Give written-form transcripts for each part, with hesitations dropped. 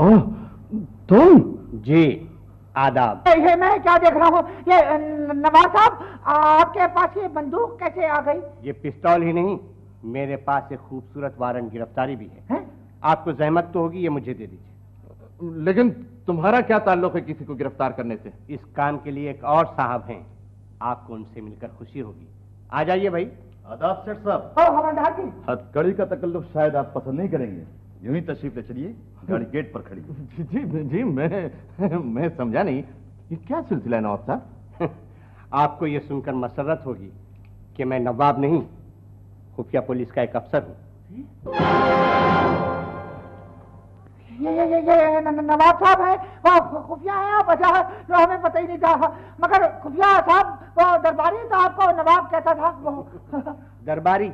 ओह, तुम? जी, आदाब। ये मैं क्या देख रहा हूँ? ये नवाब साहब, आपके पास ये बंदूक कैसे आ गई? ये पिस्तौल ही नहीं, मेरे पास एक खूबसूरत वारंट गिरफ्तारी भी है। आपको जहमत तो होगी, ये मुझे दे दीजिए। लेकिन तुम्हारा क्या ताल्लुक है किसी को गिरफ्तार करने से? इस काम के लिए एक और साहब हैं, आपको उनसे मिलकर खुशी होगी। आ जाइए भाई। आदाब सेठ साहब। हवलदार जी। हथकड़ी का तकल्लुफ शायद आप पसंद नहीं करेंगे, यूं ही तशरीफ ले चलिए, गाड़ी गेट पर खड़ी है। जी मैं समझा नहीं, ये क्या सिलसिला है नवाब साहब? आपको ये सुनकर मसरत होगी कि मैं नवाब नहीं, खुफिया पुलिस का एक अफसर हूँ। ये नवाब साहब है, वो खुफिया है आप? अच्छा, जो हमें पता ही नहीं था। मगर खुफिया साहब वो दरबारी था, आपको नवाब कहता था वो। दरबारी?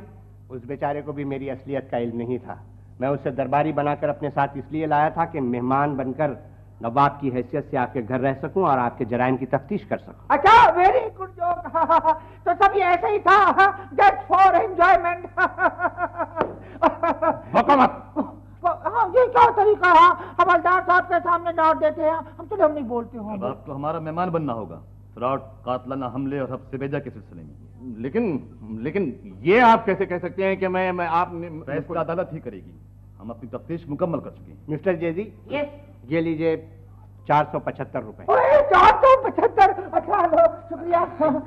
उस बेचारे को भी मेरी असलियत का इल्म नहीं था। मैं उसे दरबारी बनाकर अपने साथ इसलिए लाया था कि मेहमान बनकर नवाब की हैसियत से आपके घर रह सकूं और आपके जराइम की तफ्तीश कर सकूं। अच्छा, वेरी गुड जोक। तो सब ये ऐसे ही था, जस्ट फॉर एंजॉयमेंट। हाँ, ये क्या तरीका है? हवलदार साहब के सामने डांट देते हैं हम, तो हम नहीं बोलते हो। अब आपको हमारा मेहमान बनना होगा, फ्रॉड, कातलाना हमले और हफ्ते बेजा के सिलसिले में। लेकिन ये आप कैसे कह सकते हैं कि मैं आप फैसला अदालत ही करेगी, हम अपनी तफ्तीश मुकम्मल कर चुके हैं। मिस्टर जेजी, ये लीजिए 475 रुपए। 475? अच्छा, लो, शुक्रिया।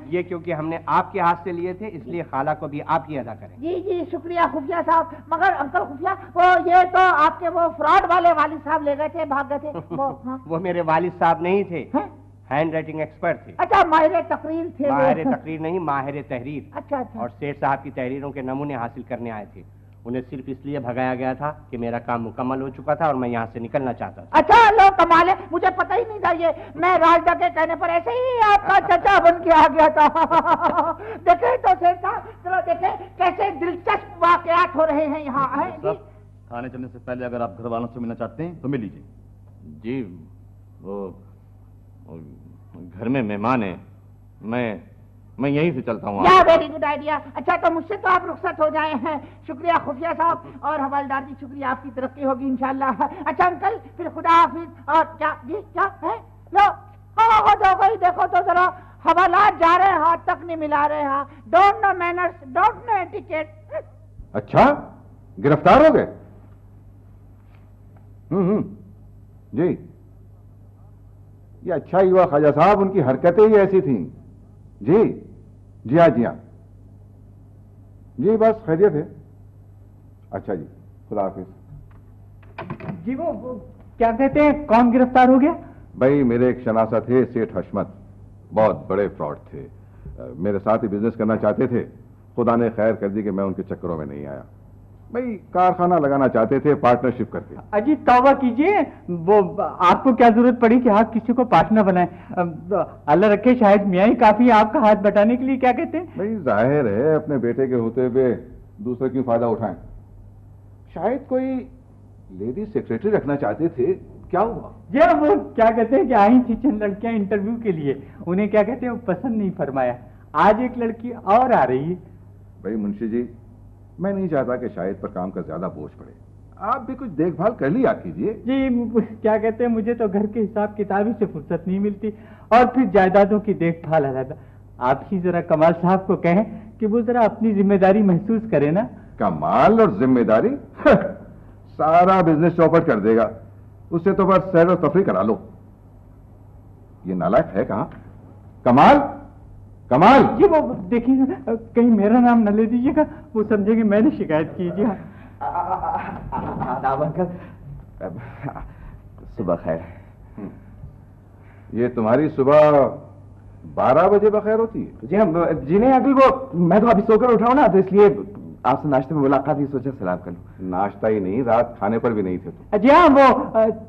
ये क्योंकि हमने आपके हाथ से लिए थे, इसलिए खाला को भी आप ही अदा करें। जी शुक्रिया खुफिया साहब। मगर अंकल खुफिया, वो ये तो आपके वो फ्रॉड वाले वालिद साहब ले गए थे, भाग गए थे वो। हाँ? वो मेरे वालिद साहब नहीं थे, हैंड राइटिंग एक्सपर्ट थे। अच्छा, माहिर तकरीर थे। माहिर तकरीर नहीं, माहिर तहरीर। अच्छा। और सेठ साहब की तहरीरों के नमूने हासिल करने आए थे। उन्हें सिर्फ इसलिए भगाया गया था कि मेरा काम मुकम्मल हो चुका था और मैं यहाँ से निकलना चाहता था। अच्छा, लो कमाल है, मुझे पता ही नहीं था ये। मैं राजदा के कहने पर ऐसे ही आपका चचा बन के आ गया था। देखे तो सेठ साहब, चलो देखे कैसे दिलचस्प वाकयात हो रहे हैं यहाँ। थाने चलने से पहले अगर आप घर वालों से मिलना चाहते हैं तो मिल लीजिए। जी, वो घर में मेहमान है, मैं यहीं से चलता हूँ। Very good idea. अच्छा, तो मुझसे तो आप रुखसत हो जाए हैं। शुक्रिया खुफिया साहब, और हवलदार जी शुक्रिया, आपकी तरक्की होगी इंशाल्लाह। अच्छा अंकल, फिर खुदा हाफिज। और क्या जी, क्या है? लो, हाँ हो जाओ गई। देखो तो जरा, हवालात जा रहे हैं, हाथ तक नहीं मिला रहे हैं। Don't know manners, don't know etiquette. अच्छा, गिरफ्तार हो गए? जी, ये अच्छा ही हुआ ख्वाजा साहब, उनकी हरकतें ही ऐसी थीं। जी हाँ जी, बस खैरियत है। अच्छा जी, खुदा हाफिज। जी, वो क्या कहते हैं, कौन गिरफ्तार हो गया? भाई, मेरे एक शनासा थे सेठ हशमत, बहुत बड़े फ्रॉड थे, मेरे साथ ही बिजनेस करना चाहते थे। खुदा ने खैर कर दी कि मैं उनके चक्करों में नहीं आया। भाई, कारखाना लगाना चाहते थे पार्टनरशिप करके। अजी तौबा कीजिए, वो आपको क्या जरूरत पड़ी कि आप किसी को पार्टनर बनाए? अल्लाह रखे, शायद मियाँ ही काफी आपका हाथ बटाने के लिए। क्या कहते हैं? भाई, जाहिर है अपने बेटे के होते हुए दूसरे क्यों फायदा उठाएं। शायद कोई लेडी सेक्रेटरी रखना चाहते थे। क्या हुआ? जी, वो क्या कहते हैं कि आई थी चंद लड़कियां इंटरव्यू के लिए, उन्हें क्या कहते हैं वो पसंद नहीं फरमाया। आज एक लड़की और आ रही है। भाई मुंशी जी, मैं नहीं चाहता कि शाहिद पर काम का ज्यादा बोझ पड़े, आप भी कुछ देखभाल कर लिया कीजिए। जी, क्या कहते हैं, मुझे तो घर के हिसाब किताबी से फुर्सत नहीं मिलती, और फिर जायदादों की देखभाल अलग। आप ही जरा कमाल साहब को कहें कि वो जरा अपनी जिम्मेदारी महसूस करे ना। कमाल और जिम्मेदारी? सारा बिजनेस चौपट कर देगा, उससे तो बस सैर और तफरी करा लो। ये नालायक है कहाँ? कमाल जी, वो देखिए कहीं मेरा नाम न ले दीजिएगा, वो समझेंगे मैंने शिकायत की। जी आदाब अंकल, सुबह खैर। ये तुम्हारी सुबह 12 बजे बखैर होती है? जी हम जी नहीं अंकल, वो मैं तो अभी सोकर उठा हूं ना, तो इसलिए आपसे नाश्ते में मुलाकात ही सोचा सलाम कर लूं। नाश्ता ही नहीं, रात खाने पर भी नहीं थे तुम? जी हाँ, वो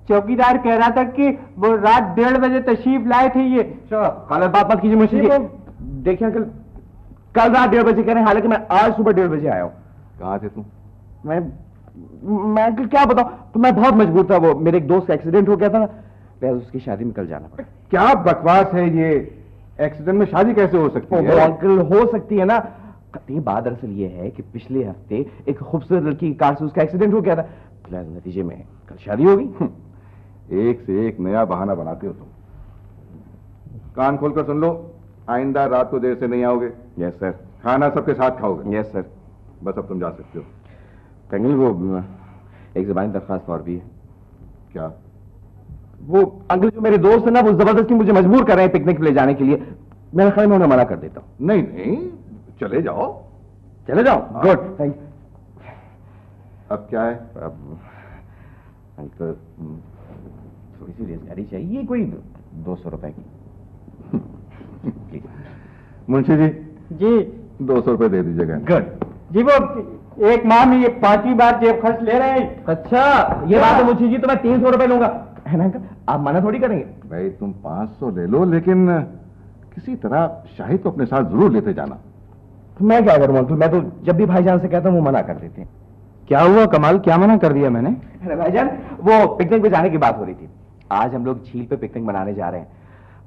चौकीदार कह रहा था कि वो रात 1:30 बजे तशरीफ लाए थे। ये गलत बात मत कीजिए मुझे। देखिए अंकल, कल रात 1:30 बजे कह रहे हैं, हालांकि मैं आज सुबह 1:30 बजे आया हूँ। कहाँ थे तुम? मैं अंकल क्या बताऊं, तो मैं बहुत मजबूर था। वो मेरे एक दोस्त का एक्सीडेंट हो गया था ना, फिर उसकी शादी में कल जाना पड़ा। क्या बकवास है ये? एक्सीडेंट में शादी कैसे हो सकती है? अंकल हो सकती है ना। बात दरअसल ये है कि पिछले हफ्ते एक खूबसूरत लड़की की कार से उसका एक्सीडेंट हो गया था। निकला नतीजे में कल शादी होगी। एक से एक नया बहाना बनाते हो तुम। कान खोलकर सुन लो, आइंदा रात को देर से नहीं आओगे। Yes sir. खाना सबके साथ खाओगे। Yes sir. बस अब तुम जा सकते हो। फैंगल वो एक ज़बानी दरख्वास्त और भी है। क्या? वो अंकल जो मेरे दोस्त है ना, वो जबरदस्ती मुझे मजबूर कर रहे हैं पिकनिक ले जाने के लिए। मेरा ख्याल में उन्हें मना कर देता हूँ। नहीं नहीं, चले जाओ। चले जाओ? Good, thank you. अब क्या है? अब अंकल थोड़ी सी रेलगाड़ी चाहिए, कोई 200 रुपए की। प्लीज। मुंशी जी जी 200 रुपए दे दीजिएगा। गुड। जी वो एक माह में ये 5वीं बार जेब खर्च ले रहे हैं। अच्छा ये बात है मुंशी जी, तो मैं 300 रुपए लूंगा, है ना अंकल? आप मना थोड़ी करेंगे। भाई तुम 500 ले लो, लेकिन किसी तरह शाहिद को अपने साथ जरूर लेते जाना। तो मैं क्या करूं अंकल, मैं तो जब भी भाईजान से कहता हूं वो मना कर देते हैं। क्या हुआ कमाल, क्या मना कर दिया मैंने? अरे भाईजान वो पिकनिक पे जाने की बात हो रही थी। आज हम लोग झील पे पिकनिक मनाने जा रहे हैं।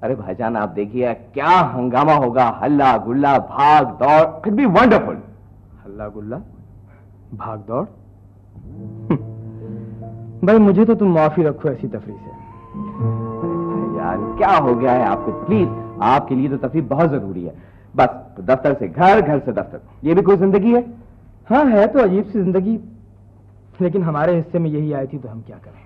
अरे भाईजान आप देखिए क्या हंगामा होगा, हल्ला गुल्ला भाग दौड़, इट बी वंडरफुल। हल्ला गुल्ला भाग दौड़? भाई मुझे तो तुम माफी रखो ऐसी तफरीह से। भाईजान क्या हो गया है आपको, प्लीज, आपके लिए तो तफरीह बहुत जरूरी है। बस दफ्तर से घर, घर से दफ्तर, ये भी कोई जिंदगी है? हाँ है तो अजीब सी जिंदगी, लेकिन हमारे हिस्से में यही आई थी तो हम क्या करें।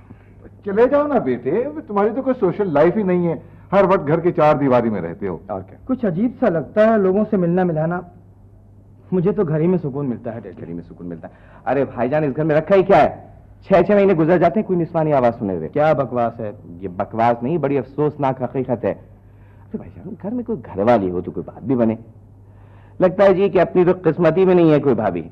चले जाओ ना बेटे, तुम्हारी तो कोई सोशल लाइफ ही नहीं है, हर वक्त घर की चार दीवारी में रहते हो। और क्या? कुछ अजीब सा लगता है लोगों से मिलना मिलाना। मुझे तो घर ही में सुकून मिलता है। घर ही में सुकून मिलता है? अरे भाईजान इस घर में रखा ही क्या है, 6-6 महीने गुजर जाते हैं कोई निस्वानी आवाज सुने हुए। क्या बकवास है? ये बकवास नहीं, बड़ी अफसोसनाक हकीकत है। अरे भाईजान घर में कोई घरवाली हो तो कोई बात भी बने। लगता है जी कि अपनी तो किस्मती में नहीं है कोई भाभी।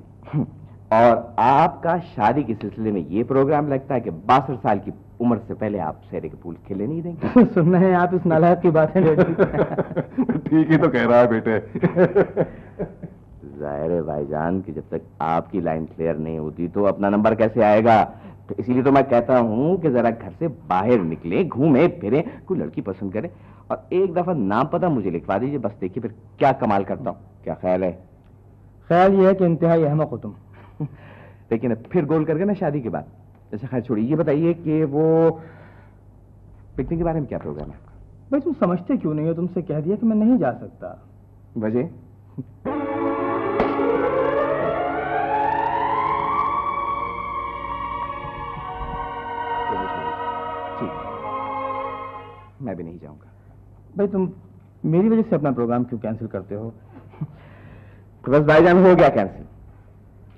और आपका शादी के सिलसिले में ये प्रोग्राम लगता है कि 62 साल की उम्र से पहले आप शहरे के फूल खिले नहीं देंगे। सुन रहे हैं आप इस नालायक की बातें? ठीक ही तो कह रहा है बेटे। जाहिर है भाईजान कि जब तक आपकी लाइन क्लियर नहीं होती तो अपना नंबर कैसे आएगा। तो इसीलिए तो मैं कहता हूं कि जरा घर से बाहर निकले, घूमे फिरे, कोई लड़की पसंद करे और एक दफा नाम पता मुझे लिखवा दीजिए। बस देखिए फिर क्या कमाल करता हूं। क्या ख्याल है? ख्याल ये है कि इंतहाई अहमक हो तुम। लेकिन फिर गोल करके ना शादी के बाद। अच्छा खैर छोड़िए, ये बताइए कि वो पिकनिक के बारे में क्या प्रोग्राम है आपका? भाई तुम समझते क्यों नहीं हो? तुमसे कह दिया कि मैं नहीं जा सकता। वजह? ठीक, मैं भी नहीं जाऊंगा। भाई तुम मेरी वजह से अपना प्रोग्राम क्यों कैंसिल करते हो? तो बस भाईजान हो गया कैंसिल।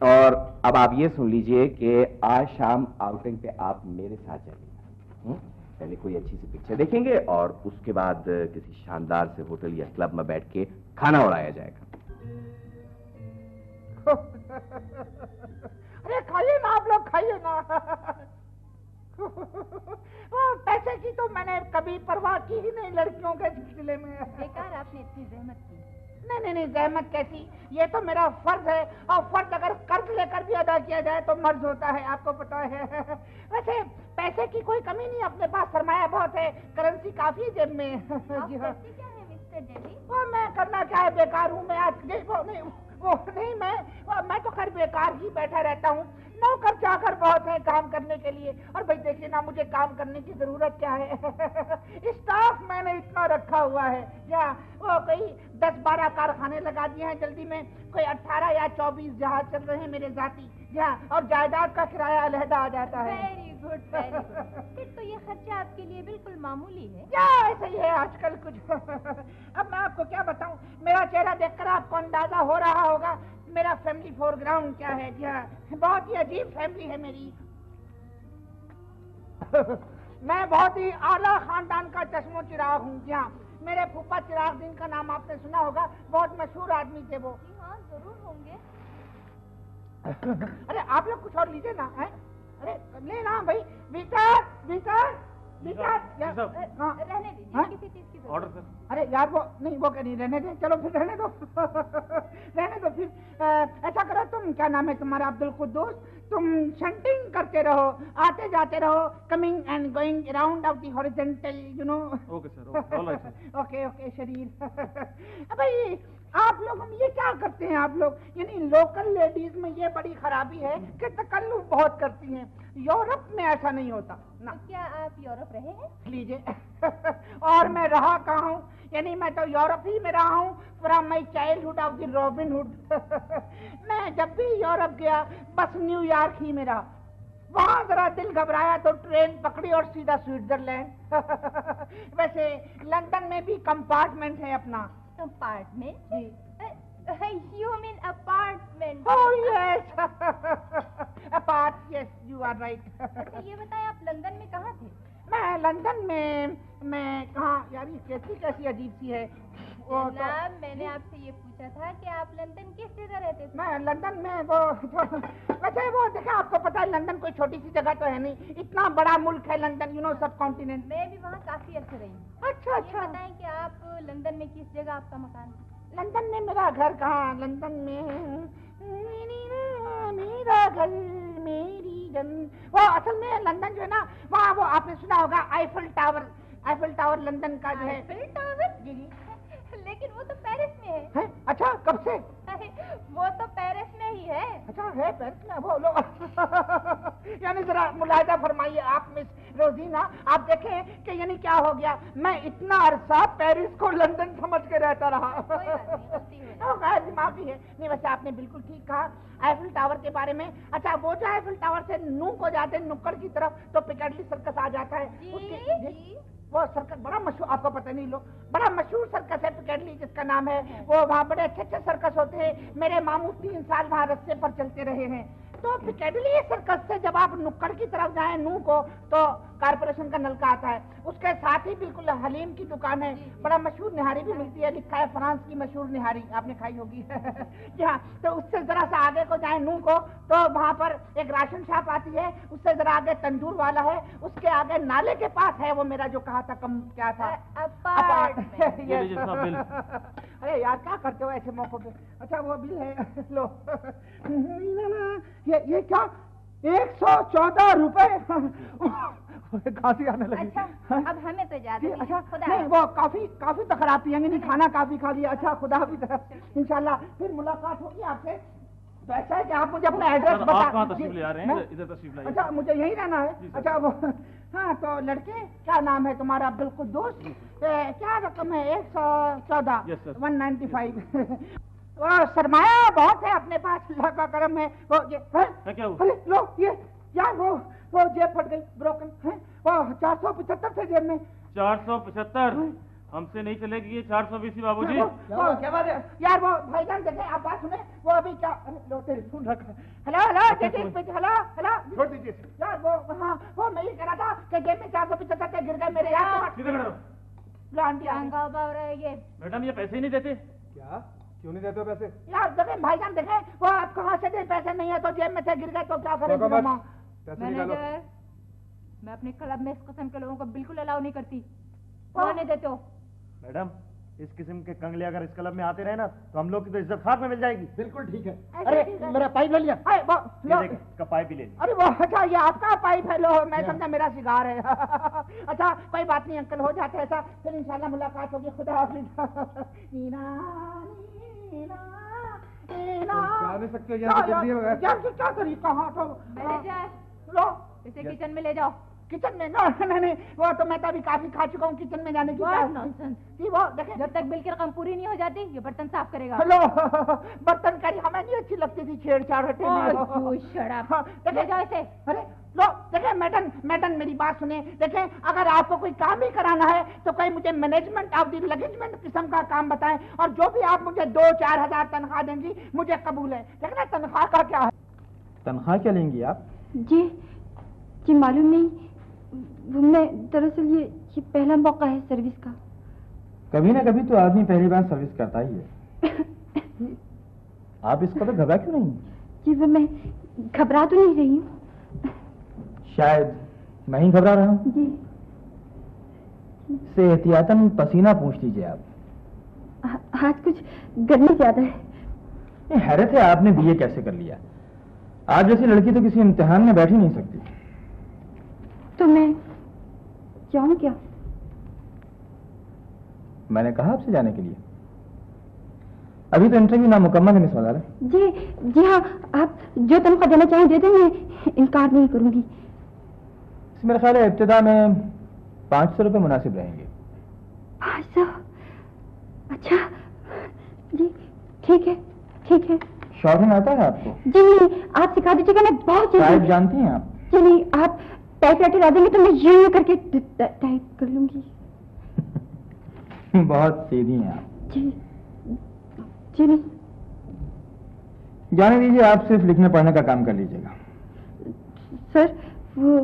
और अब आप ये सुन लीजिए कि आज शाम आउटिंग पे आप मेरे साथ चलिए। पहले कोई अच्छी सी पिक्चर देखेंगे और उसके बाद किसी शानदार से होटल या क्लब में बैठ के खाना उड़ाया जाएगा। अरे खाइए ना आप लोग, खाइए ना। पैसे की तो मैंने कभी परवाह की ही नहीं लड़कियों के सिलसिले में। बेकार आपने इतनी जहमत की। नहीं, जहमत कैसी, ये तो मेरा फर्ज है और फर्ज अगर कर्ज लेकर भी अदा किया जाए तो मर्ज होता है, आपको पता है। वैसे पैसे की कोई कमी नहीं, अपने पास सरमाया बहुत है, करेंसी काफी है जेब में। आप करते क्या है मिस्टर डेवी? वो मैं करना क्या है, बेकार हूँ मैं आज। मैं तो खैर बेकार ही बैठा रहता हूँ। नौकर चाकर बहुत है काम करने के लिए, और भाई देखिए ना मुझे काम करने की जरूरत क्या है। स्टाफ मैंने इतना रखा हुआ है, या वो कोई 10-12 कारखाने लगा दिए हैं जल्दी में, कोई 18 या 24 जहाज चल रहे हैं मेरे जाती, और जायदाद का किराया अलहदा आ जाता है। Very good, very good. फिर तो ये खर्चा आपके लिए बिल्कुल मामूली है। क्या ऐसा ही है आजकल कुछ। अब मैं आपको क्या बताऊं, मेरा चेहरा देखकर आपको अंदाजा हो रहा होगा मेरा फैमिली फोरग्राउंड क्या है। बहुत ही अजीब फैमिली है मेरी। मैं बहुत ही आला खानदान का चश्मो चिराग हूँ। मेरे फूफा चिराग दिन का नाम आपने सुना होगा, बहुत मशहूर आदमी थे वो। हाँ जरूर होंगे। अरे आप लोग कुछ और लीजिए ना, है? अरे ले ना भाई। विचार रहने दीजिए, किसी चीज की ऑर्डर सर। अरे यार वो नहीं, वो कहीं रहने दे, चलो फिर रहने दो। रहने दो फिर। ऐसा करो, तुम क्या नाम है तुम्हारा? अब्दुल कुद्दूस। तुम शंटिंग करते रहो, आते जाते रहो, coming and going around of the horizontal, you know. Okay sir, alright sir. Okay शरीर। भाई आप लोग हम ये क्या करते हैं आप लोग, यानी लोकल लेडीज में ये बड़ी खराबी है कि तकल्लुफ बहुत करती हैं। यूरोप में ऐसा नहीं होता ना। तो क्या आप यूरोप रहे हैं? लीजिए और मैं रहा कहाँ हूँ, यानी मैं तो यूरोप ही में रहा हूँ from my childhood of the Robin Hood. मैं जब भी यूरोप गया बस न्यूयॉर्क ही में रहा। वहां जरा दिल घबराया तो ट्रेन पकड़ी और सीधा स्विट्जरलैंड। वैसे लंदन में भी कंपार्टमेंट है अपना। Compartment? You mean apartment? Oh yes, apart yes, you are right. अच्छा ये बताएं आप लंदन में कहाँ थे? मैं लंदन में, मैं कहाँ यार, ये कैसी कैसी अजीब सी है। जनाब मैंने आपसे ये पूछा था कि आप लंदन किस जगह रहते थे? मैं लंदन में वो वैसे वो देखा, आपको पता है लंदन कोई छोटी सी जगह तो है नहीं, इतना बड़ा मुल्क है लंदन, यू नो, सब कॉन्टिनेंट। मैं भी वहाँ काफी अच्छे रही हूँ। अच्छा अच्छा। ये बताएं कि आप लंदन में किस जगह आपका मकान था? लंदन में मेरा घर कहाँ, लंदन में मेरा घर मेरी जन, वो असल में लंदन जो है ना, वहाँ वो आपने सुना होगा Eiffel tower. Eiffel tower London का जो है। Eiffel tower? जी जी। लेकिन वो तो पेरिस में है। अच्छा कब से? वो तो पेरिस में ही है। अच्छा है पेरिस में, वो लो। यानी जरा मुलाहिदा फरमाइए आप मिस रोजीना, आप देखें कि यानी क्या हो गया, मैं इतना अरसा पेरिस को लंदन समझ के रहता रहा। गैर दिमागी है। नहीं वैसे आपने बिल्कुल ठीक कहा आईफिल टावर के बारे में। अच्छा वो जो आईफिल टावर से नू को जाते नुक्कड़ की तरफ तो पिकैडली सर्कस आ जाता है। जी। वो सर्कस बड़ा मशहूर, आपको पता नहीं लोग, बड़ा मशहूर सर्कस है पिकैडली जिसका नाम है। वो वहाँ बड़े अच्छे अच्छे सर्कस होते हैं। मेरे मामू 3 साल वहाँ रस्ते पर चलते रहे हैं। तो पिकैडली सर्कस से जब आप नुक्कड़ की तरफ जाएं नू को तो कारपोरेशन का नलका आता है, उसके साथ ही बिल्कुल हलीम की दुकान है, बड़ा मशहूर निहारी भी मिलती है, लिखा है फ्रांस की मशहूर निहारी, आपने खाई होगी। जी हाँ। तो उससे जरा सा आगे को जाए नू को तो वहाँ पर एक राशन शॉप आती है, उससे जरा आगे तंदूर वाला है, उसके आगे नाले के पास है वो मेरा जो कहा था कम क्या था, अरे यार क्या करते हो ऐसे मौकों पे। अच्छा वो बिल है लो। ये क्या 114 रुपए। खांसी आने लगी। अच्छा अब हमें तो ज्यादा अच्छा खुदा नहीं वो काफी तो खराब पियेंगे नहीं, खाना काफी खा लिया। अच्छा खुदा भी इंशाल्लाह फिर मुलाकात होगी आपसे। तो ऐसा है कि आप मुझे अपना एड्रेस बता। आप कहाँ तशरीफ ले आ रहे हैं? इधर तशरीफ लाइए। अच्छा मुझे यही रहना है। अच्छा वो हाँ तो लड़के क्या नाम है तुम्हारा? अब्दुल कुद्दूस। क्या रकम है? 114 195। वो सरमाया बहुत है अपने पास, अल्लाह का करम है। वो ये क्या हुआ? अरे लो ये यार वो जेब फट गई, ब्रोकन है। वो 475 थे जेब में। 475? हमसे नहीं चलेगी ये 420 बाबूजी। क्या बात है यार? वो भाईजान देखे, आप बात सुने, वो अभी क्या, लो टेलीफोन रखा। हेलो हेलो छोड़ दीजिए यार। वो हाँ वो मैं ये कह रहा था कि जेब में 475 थे, गिर गए मेरे यार। लो आंटी मैडम ये पैसे ही नहीं देते क्या? क्यों नहीं देते पैसे? यार देखे भाईजान देखे, वो आप कहाँ से दे, पैसे नहीं है तो जेब में से गिर गए तो क्या करेंगे? मैनेजर मैं अपने क्लब में इस किस्म के लोगों को बिल्कुल अलाउ नहीं करती। नहीं देते हो? मैडम इस किस्म के कंगले अगर इस क्लब में आते रहे ना तो हम लोग की तो इज्जत खाक में मिल जाएगी। बिल्कुल ठीक है। अरे मेरा पाइप ले लिया। इसका पाइप भी ले लिया। अरे वो अच्छा ये आपका पाइप है? लो मैं समझा मेरा सिगार है। अच्छा कोई बात नहीं अंकल, हो जाता है ऐसा, फिर इंशाल्लाह मुलाकात होगी। खुदा हाफिज। जा सकते हो यार, क्या तरीका? हाँ तो मैनेजर लो इसे किचन में ले जाओ। किचन में? नहीं वो तो मैं तो अभी काफी खा चुका हूँ, किचन में जाने की जी। वो देखे जब तक बिल की रकम पूरी नहीं हो जाती ये बर्तन साफ करेगा। हेलो बर्तन करी हमें नहीं अच्छी लगती थी, छेड़छाड़ हटे। ले जाओ इसे। अरे लो देखे मैडम मेरी बात सुने, देखे अगर आपको कोई काम ही कराना है तो कोई मुझे मैनेजमेंट ऑफ द लगेजमेंट किस्म का काम बताएं, और जो भी आप मुझे 2-4 हजार तनख्वाह देंगी मुझे कबूल है। देखना तनख्वाह का क्या है? तनख्वाह क्या लेंगी आप? जी मालूम नहीं, मैं दरअसल ये पहला मौका है सर्विस का। कभी ना कभी तो आदमी पहली बार सर्विस करता ही है। आप इसको तो घबरा क्यों नहीं? जी वो मैं घबरा तो नहीं रही हूँ, शायद मैं ही घबरा रहा हूँ। जी से एहतियातन पसीना पूछ लीजिए आप। आज कुछ गर्मी ज्यादा है। हैरत है आपने बीए कैसे कर लिया? आज जैसी लड़की तो किसी इम्तिहान में बैठ ही नहीं सकती। तो मैं जाऊं क्या? मैंने कहा आपसे जाने के लिए। अभी तो इंटरव्यू नामुकम्मल है मिस वजारा। जी जी हाँ, आप जो तनख्वाह देना चाहें दे दें, मैं इनकार नहीं करूंगी। मेरा ख्याल है इब्तिदा में 500 रुपये मुनासिब रहेंगे। 500? अच्छा जी, ठीक है ठीक है। शॉर्टिंग आता है आपको? जी नहीं, आप सिखा दीजिएगा, मैं बहुत टाइप जानती हैं आप? जी नहीं, आप टाइपराइटर आ देंगे तो मैं यूं करके टाइप कर लूंगी। बहुत सीधी हैं आप। जी जी नहीं। जाने दीजिए, आप सिर्फ लिखने पढ़ने का काम कर लीजिएगा। सर वो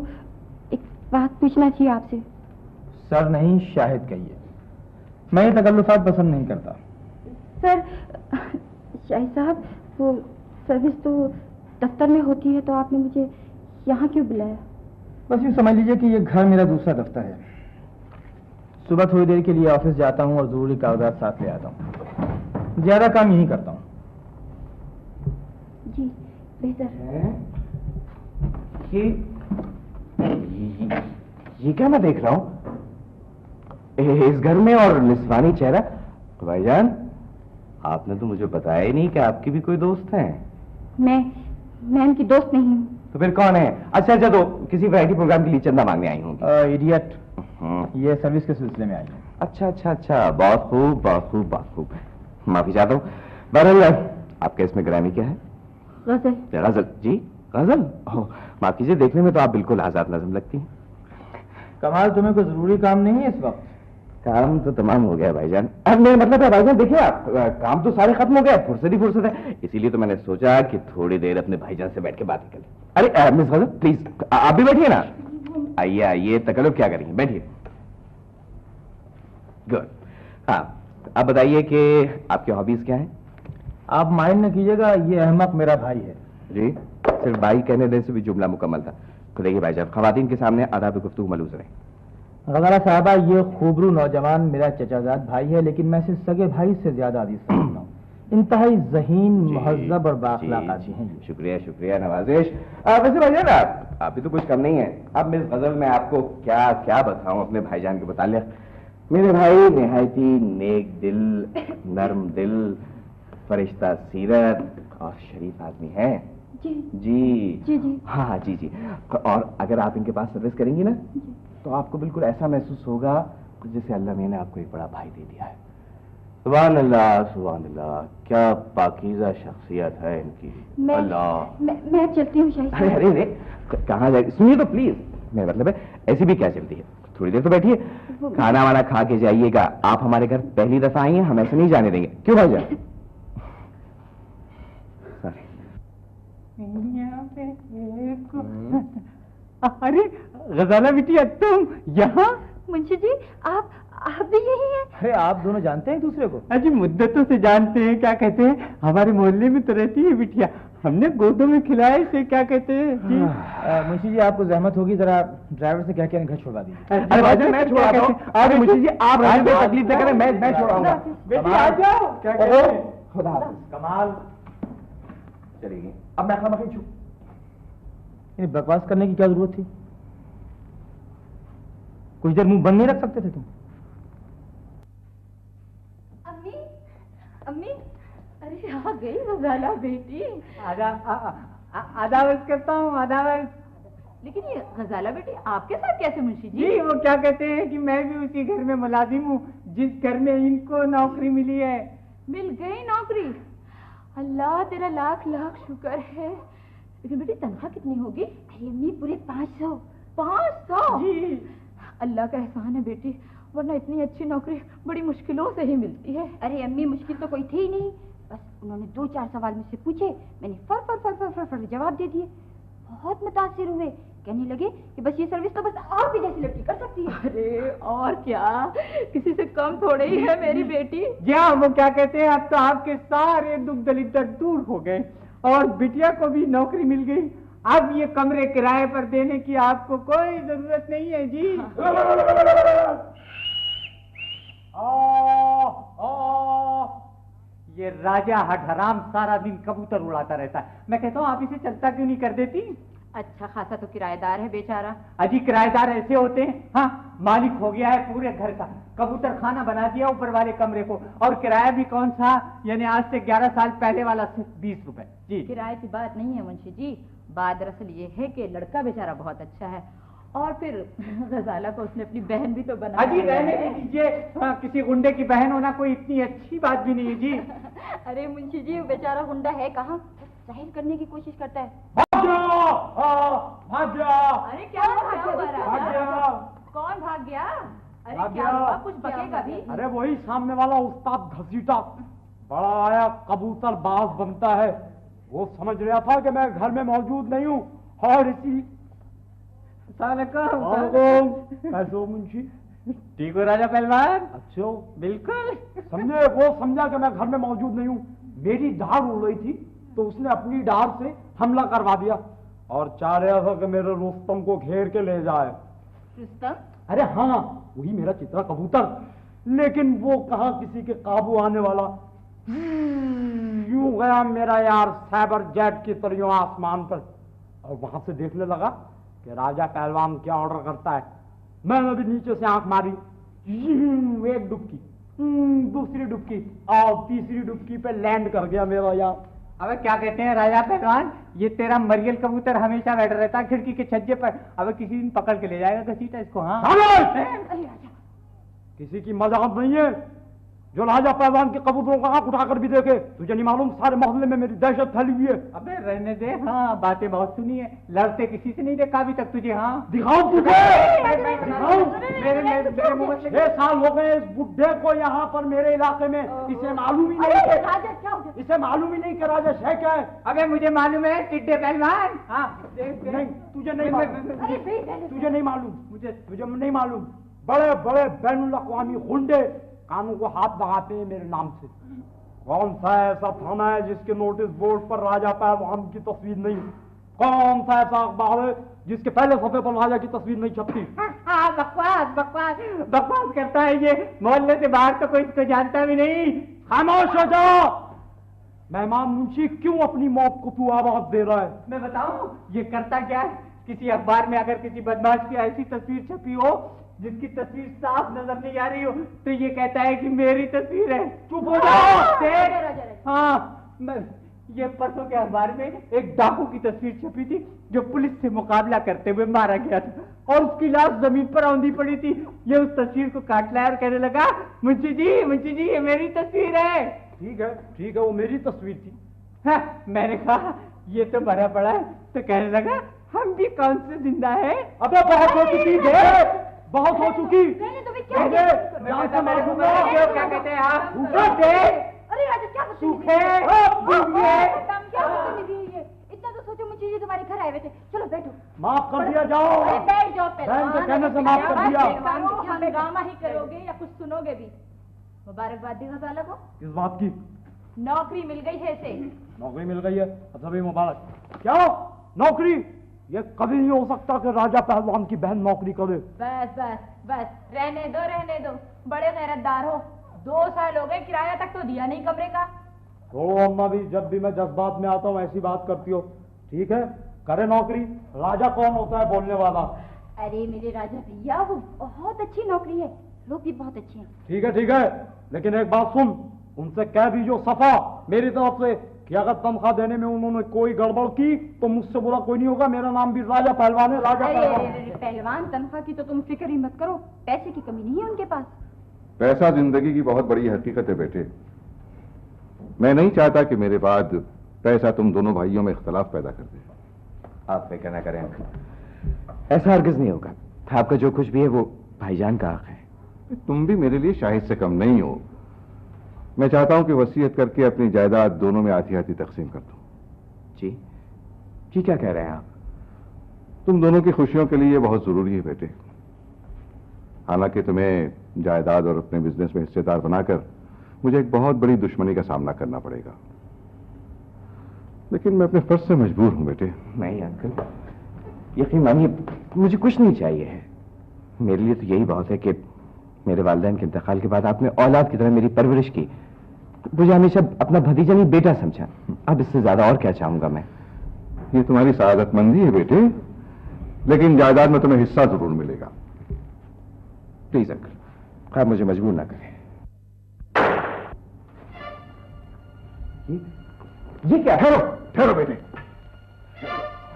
एक बात पूछना थी आपसे। सर नहीं, शाहिद कहिए। मैं ये तकल्लुफात पसंद नहीं करता। सर शाहिद साहब, वो सर्विस तो दफ्तर में होती है, तो आपने मुझे यहाँ क्यों बुलाया? बस यूँ समझ लीजिए कि ये घर मेरा दूसरा दफ्तर है। सुबह थोड़ी देर के लिए ऑफिस जाता हूँ और जरूरी कागजात साथ ले आता हूँ। ज्यादा काम यही करता हूँ। जी बेहतर। ये क्या मैं देख रहा हूँ इस घर में, और निस्वानी चेहरा। भाईजान, आपने तो मुझे बताया ही नहीं कि आपकी भी कोई दोस्त है। मैं उनकी दोस्त नहीं हूँ। तो फिर कौन है? अच्छा अच्छा, तो किसी वैरायटी प्रोग्राम के लिए चंदा मांगने आई हूँ। इडियट, ये सर्विस के सिलसिले में आई हूँ। अच्छा अच्छा अच्छा, बहुत खूब बहुत खूब बहुत खूब। माफी चाहता हूँ। बहरहाल, आपके इसमें ग्रामी क्या है? गजल। गजल? जी गजल? माफ कीजिए, देखने में तो आप बिल्कुल आजाद नज़म लगती हैं। कमाल, तुम्हें कोई जरूरी काम नहीं है इस वक्त? काम तो तमाम हो गया भाईजान। अब मेरा मतलब है भाईजान, देखिए आप, काम तो सारे खत्म हो गए, फुर्सत ही फुर्सत है। इसीलिए तो मैंने सोचा कि थोड़ी देर अपने भाईजान से बैठ के बात कर लें। अरे मिस गजल, प्लीज आप भी बैठिए ना। आइए आइए, तकल्लुफ क्या करेंगे, बैठिए। गुड। हाँ, आप बताइए कि आपकी हॉबीज क्या है? आप माइंड न कीजिएगा, ये अहमक मेरा भाई है। जी, सिर्फ भाई कहने देने से भी जुमला मुकम्मल था। तो देखिए भाईजान, खवातीन के सामने आदाब गुफ्तगू मलूज रहे। गजाला साहबा, ये खूबरू नौजवान मेरा चचाजाद भाई है, लेकिन मैं इसे सगे भाई से ज्यादा अजीज समझता हूँ। इंतहाई ज़हीन, महज़्ज़ब और बाअखलाक आदमी हैं। शुक्रिया शुक्रिया, नवाजिश। वैसे भाईजान, आप भी तो कुछ कम नहीं है। अब मिस गजल में आपको क्या क्या बताऊं अपने भाईजान के मुताल्लिक। मेरे भाई निहायती नेक दिल, नर्म दिल, फरिश्ता सीरत और शरीफ आदमी है। जी जी जी जी। हाँ जी जी। और अगर आप इनके पास सर्विस करेंगी ना, तो आपको बिल्कुल ऐसा महसूस होगा जैसे अल्लाह ने आपको एक बड़ा भाई दे दिया है। सुभान अल्लाह सुभान अल्लाह, क्या पाकीज़ा शख्सियत है इनकी। अल्लाह, मैं चलती हूँ शाहिद। अरे अरे अरे, कहाँ जाए? सुनिए तो प्लीज, मेरा मतलब है ऐसी भी क्या चलती है। थोड़ी देर तो बैठिए, खाना वाना खा के जाइएगा। आप हमारे घर पहली दफा आई हैं, हम ऐसे नहीं जाने देंगे। क्यों भाईजान? अरे गजाला बिटिया, तुम यहाँ? मुंशी जी, आप भी यही हैं? अरे आप दोनों जानते हैं दूसरे को? अजी मुद्दतों से जानते हैं। क्या कहते हैं, हमारे मोहल्ले में तो रहती है बिटिया, हमने गोदों में खिलाया इसे। क्या कहते हैं जी? मुंशी जी, आपको जहमत होगी, जरा ड्राइवर से कह के घर छोड़वा दीजिए। अरे भाईजान, मैं छोड़ाता हूँ। अरे मुंशी जी, आप तकलीफ न करें, मैं छोड़ाऊंगा। बेटी आ जाओ। क्या कहते हैं? खुदा हाफिज। कमाल, चलिए, अब मैं खाना खींचूं। ये बकवास करने की क्या जरूरत थी? कुछ देर मुंह बंद नहीं रख सकते थे तुम? अम्मी, अम्मी, अरे आ गई गजाला बेटी। आदावत करता हूँ, आदावत। लेकिन ये गजाला बेटी आपके साथ कैसे मुंशी जी? जी, वो क्या कहते हैं कि मैं भी उसी घर में मुलाजिम हूँ जिस घर में इनको नौकरी मिली है। मिल गई नौकरी? अल्लाह तेरा लाख लाख शुक्र है। लेकिन बेटी तनख्वाह कितनी होगी? अरे अम्मी, पूरे 500। 500? जी। अल्लाह का एहसान है बेटी, वरना इतनी अच्छी नौकरी बड़ी मुश्किलों से ही मिलती है। अरे अम्मी, मुश्किल तो कोई थी ही नहीं, बस उन्होंने 2-4 सवाल मुझसे पूछे, मैंने फर फर फर फर फर फर जवाब दे दिए। बहुत मुतासिर हुए, कहने लगे कि बस ये सर्विस तो बस आप भी जैसी लड़की कर सकती है। अरे और क्या, किसी से कम थोड़े ही है मेरी बेटी। जी हाँ, वो क्या कहते हैं, अब तो आपके सारे दुख दलिदर दूर हो गए और बिटिया को भी नौकरी मिल गई। अब ये कमरे किराए पर देने की आपको कोई जरूरत नहीं है जी। ये राजा हठराम सारा दिन कबूतर उड़ाता रहता है। मैं कहता हूँ आप इसे चलता क्यों नहीं कर देती? अच्छा खासा तो किराएदार है बेचारा। अजी किराएदार ऐसे होते हैं, हाँ, मालिक हो गया है पूरे घर का, कबूतर खाना बना दिया ऊपर वाले कमरे को, और किराया भी कौन सा, यानी आज से 11 साल पहले वाला सिर्फ 20 रुपए। जी किराए की बात नहीं है मुंशी जी, बात दरअसल ये है कि लड़का बेचारा बहुत अच्छा है, और फिर गजाला को उसने अपनी बहन भी तो बना अजी रहने दीजिए, किसी गुंडे की बहन होना कोई इतनी अच्छी बात भी नहीं है जी। अरे मुंशी जी बेचारा गुंडा है कहाँ, जाहिर करने की कोशिश करता है। भाग जाओ। अरे क्या भाग गया? कौन भाग गया? अरे क्या हुआ? कुछ बकेगा भी? अरे वही सामने वाला उस्ताद घसीटा, बड़ा आया कबूतर बाज बनता है, वो समझ रहा था कि मैं घर में मौजूद नहीं हूँ, और इसी कैसे हो मुंशी? ठीक हो राजा पहलवान? अच्छा बिल्कुल समझे, वो समझा कि मैं घर में मौजूद नहीं हूँ, मेरी डाढ़ उड़ रही थी तो उसने अपनी डाढ़ से हमला करवा दिया और चाह रहा था कि मेरे रुस्तम को घेर के ले जाए। रुस्तम? अरे हाँ, वही मेरा चित्रा कबूतर, लेकिन वो कहाँ किसी के काबू आने वाला, यूं गया मेरा यार साइबर जेट की तरह आसमान पर, और वहां से देखने लगा कि राजा पहलवान क्या ऑर्डर करता है। मैंने भी नीचे से आंख मारी, एक डुबकी, दूसरी डुबकी, और तीसरी डुबकी पे लैंड कर गया मेरा यार। अबे क्या कहते हैं राजा पहलवान, ये तेरा मरियल कबूतर हमेशा बैठा रहता है खिड़की के छज्जे पर, अबे किसी दिन पकड़ के ले जाएगा घसीटा इसको। हाँ किसी की मजाक नहीं है, जो राजा पहलवान के कबूतरों का आंख उठाकर भी देखे, तुझे नहीं मालूम सारे मोहल्ले में मेरी दहशत फैली हुई है। अबे रहने दे, हाँ बातें बहुत सुनी है, लड़ते किसी से नहीं देखा अभी तक तुझे। हाँ दिखाओ तुझे, दिखाओ। छह साल हो गए इस बुड्ढे को यहाँ पर मेरे इलाके में, इसे मालूम ही नहीं, इसे मालूम ही नहीं कि राजा है क्या है। अबे मुझे मालूम है टिड्डे पहलवान। हाँ नहीं तुझे नहीं मालूम, तुझे नहीं मालूम, तुझे नहीं मालूम, बड़े बड़े बैनुल अक़वामी गुंडे कानून को हाथ लगाते हैं मेरे नाम से। कौन सा ऐसा थाना है जिसके नोटिस बोर्ड पर राजा पहलवान की तस्वीर नहीं? कौन सा ऐसा अखबार है जिसके पहले सफे पर राजा की तस्वीर नहीं छपती? बकवास बकवास बकवास करता है ये, मोहल्ले से बाहर तो कोई इसको जानता भी नहीं। खामोश हो जाओ। मेहमान मुंशी, क्यों अपनी मौत को तू आवाज दे रहा है? मैं बताऊं ये करता क्या है, किसी अखबार में अगर किसी बदमाश की ऐसी तस्वीर छपी हो जिसकी तस्वीर साफ नजर नहीं आ रही हो, तो ये कहता है कि मेरी तस्वीर है। चुप हो जाओ। हाँ ये परसों के अखबार में एक डाकू की तस्वीर छपी थी जो पुलिस से मुकाबला करते हुए मारा गया था, और उसकी लाश जमीन पर औंधी पड़ी थी। ये उस तस्वीर को काट लाया और कहने लगा, मुंशी जी ये मेरी तस्वीर है। ठीक है वो मेरी तस्वीर थी। हाँ, मैंने कहा ये तो भरा पड़ा है, तो कहने लगा हम भी कौन से जिंदा है। अबे बहुत हो चुकी है, बहुत हो चुकी। क्या कहते हैं आप? अरे राजा क्या सूखे इतना तो सोचो मुझे, ये तुम्हारे घर आए हुए थे। चलो बैठो। माफ कर दिया जाओ। बैठ जाओ बहन के कहने से माफ कर दिया। हंगामा ही करोगे या कुछ सुनोगे भी? मुबारकबाद दी गजाला को। किस बात की? नौकरी मिल गई है इसे। नौकरी मिल गई है, अच्छा भी मुबारक। क्या नौकरी? ये कभी नहीं हो सकता कि राजा पहलवान की बहन नौकरी करे। बस रहने दो, बड़े गैरतदार हो। 2 साल हो गए, किराया तक तो दिया नहीं कमरे का। तो अम्मा भी जब भी मैं जज्बात में आता हूँ ऐसी बात करती हो। ठीक है करे नौकरी। राजा कौन होता है बोलने वाला? अरे मेरे राजा भैया, वो बहुत अच्छी नौकरी है, लोग भी बहुत अच्छे हैं। ठीक है, लेकिन एक बात सुन, उनसे कह दीजिए सफा मेरी तरफ से कि अगर तनख्वाह देने में उन्होंने कोई गड़बड़ की तो मुझसे बुरा कोई नहीं होगा। मेरा नाम भी राजा पहलवान है। राजा पहलवान तनख्वाह की तो तुम फिक्र ही मत करो, पैसे की कमी नहीं है उनके पास। पैसा जिंदगी की बहुत बड़ी हकीकत है बेटे। मैं नहीं चाहता कि मेरे बाद पैसा तुम दोनों भाइयों में इख्तलाफ पैदा कर दे। आप फिक्र ना करें अंकल, ऐसा हरगिज नहीं होगा। आपका जो कुछ भी है वो भाईजान का हक है। तुम भी मेरे लिए शाहिद से कम नहीं हो। मैं चाहता हूं कि वसीयत करके अपनी जायदाद दोनों में आधी आधी तकसीम कर दूं। जी क्या कह रहे हैं आप? तुम दोनों की खुशियों के लिए ये बहुत जरूरी है बेटे। हालांकि तुम्हें जायदाद और अपने बिजनेस में हिस्सेदार बनाकर मुझे एक बहुत बड़ी दुश्मनी का सामना करना पड़ेगा, लेकिन मैं अपने फर्ज से मजबूर हूं बेटे। नहीं अंकल, यकीन मानिए मुझे कुछ नहीं चाहिए है। मेरे लिए तो यही बहुत है कि मेरे वालिदैन के इंतकाल के बाद आपने औलाद की तरह मेरी परवरिश की, मुझे हमेशा अपना भतीजा नहीं बेटा समझा। अब इससे ज्यादा और क्या चाहूंगा मैं? ये तुम्हारी सआदतमंदी है बेटे, लेकिन जायदाद में तुम्हें हिस्सा जरूर मिलेगा। प्लीज अंकल, आप मुझे मजबूर ना करें। ये क्या? ठहरो ठहरो बेटे।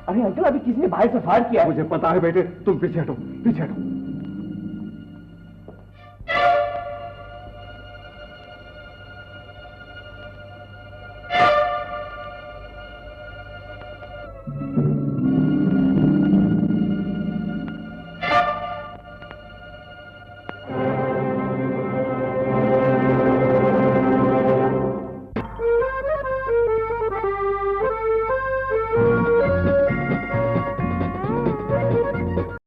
अरे अंकल, अभी किसी ने बाहर से फायर किया है। मुझे पता है बेटे, तुम पीछे हटो, पीछे हटो।